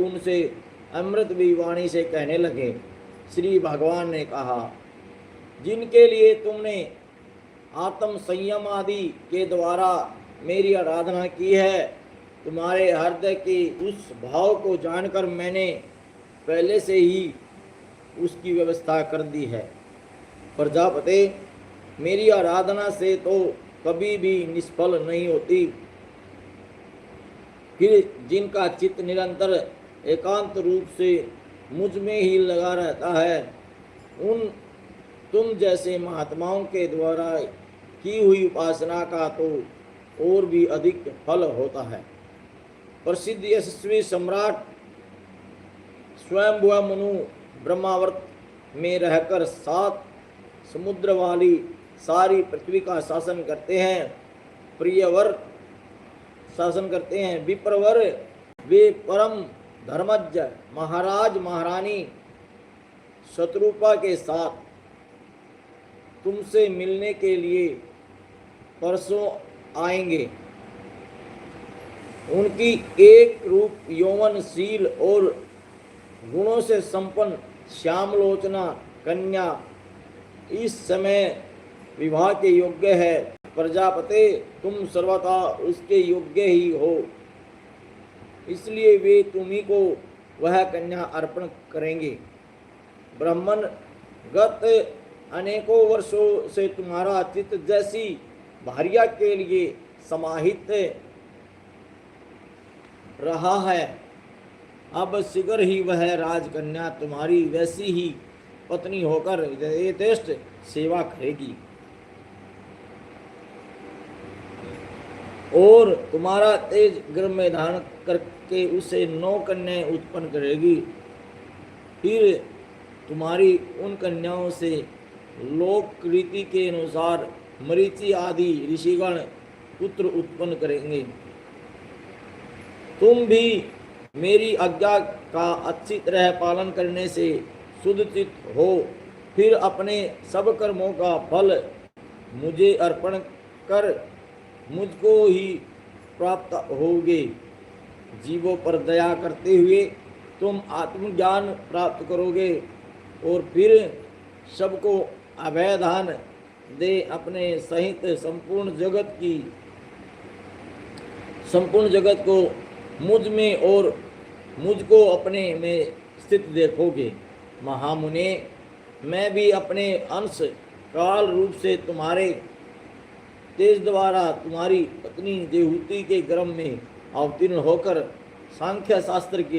उनसे अमृत भी वाणी से कहने लगे। श्री भगवान ने कहा, जिनके लिए तुमने आत्म संयम आदि के द्वारा मेरी आराधना की है, तुम्हारे हृदय के उस भाव को जानकर मैंने पहले से ही उसकी व्यवस्था कर दी है। प्रजापते, मेरी आराधना से तो कभी भी निष्फल नहीं होती। फिर जिनका चित्त निरंतर एकांत रूप से मुझ में ही लगा रहता है, उन तुम जैसे महात्माओं के द्वारा की हुई उपासना का तो और भी अधिक फल होता है। प्रसिद्ध यशस्वी सम्राट स्वयंभुव मनु ब्रह्मावर्त में रहकर 7 समुद्र वाली सारी पृथ्वी का शासन करते हैं। प्रियवर शासन करते हैं। विप्रवर वे परम धर्मज्ञ महाराज महारानी शत्रुपा के साथ तुमसे मिलने के लिए परसों आएंगे। उनकी एक रूप यौवनशील और गुणों से संपन्न श्यामलोचना कन्या इस समय विवाह के योग्य है। प्रजापते, तुम सर्वथा उसके योग्य ही हो, इसलिए वे तुम्ही को वह कन्या अर्पण करेंगे। ब्राह्मण गत अनेकों वर्षों से तुम्हारा चित्त जैसी भार्या के लिए समाहित रहा है, अब शीघ्र ही वह राजकन्या तुम्हारी वैसी ही पत्नी होकर यथेष्ट सेवा करेगी और तुम्हारा तेज गर्भ में धारण करके उसे 9 कन्याएं उत्पन्न करेगी। फिर तुम्हारी उन कन्याओं से लोक रीति के अनुसार मरीचि आदि ऋषिगण पुत्र उत्पन्न करेंगे। तुम भी मेरी आज्ञा का अच्छी तरह पालन करने से सुदचित हो, फिर अपने सब कर्मों का फल मुझे अर्पण कर मुझको ही प्राप्त होगे। जीवों पर दया करते हुए तुम आत्मज्ञान प्राप्त करोगे और फिर सबको अभयदान दे अपने सहित संपूर्ण जगत को मुझ में और मुझको अपने में स्थित देखोगे। महामुने, मैं भी अपने अंश काल रूप से तुम्हारे तेज द्वारा तुम्हारी पत्नी देहूति के गर्भ में अवतीर्ण होकर सांख्य शास्त्र की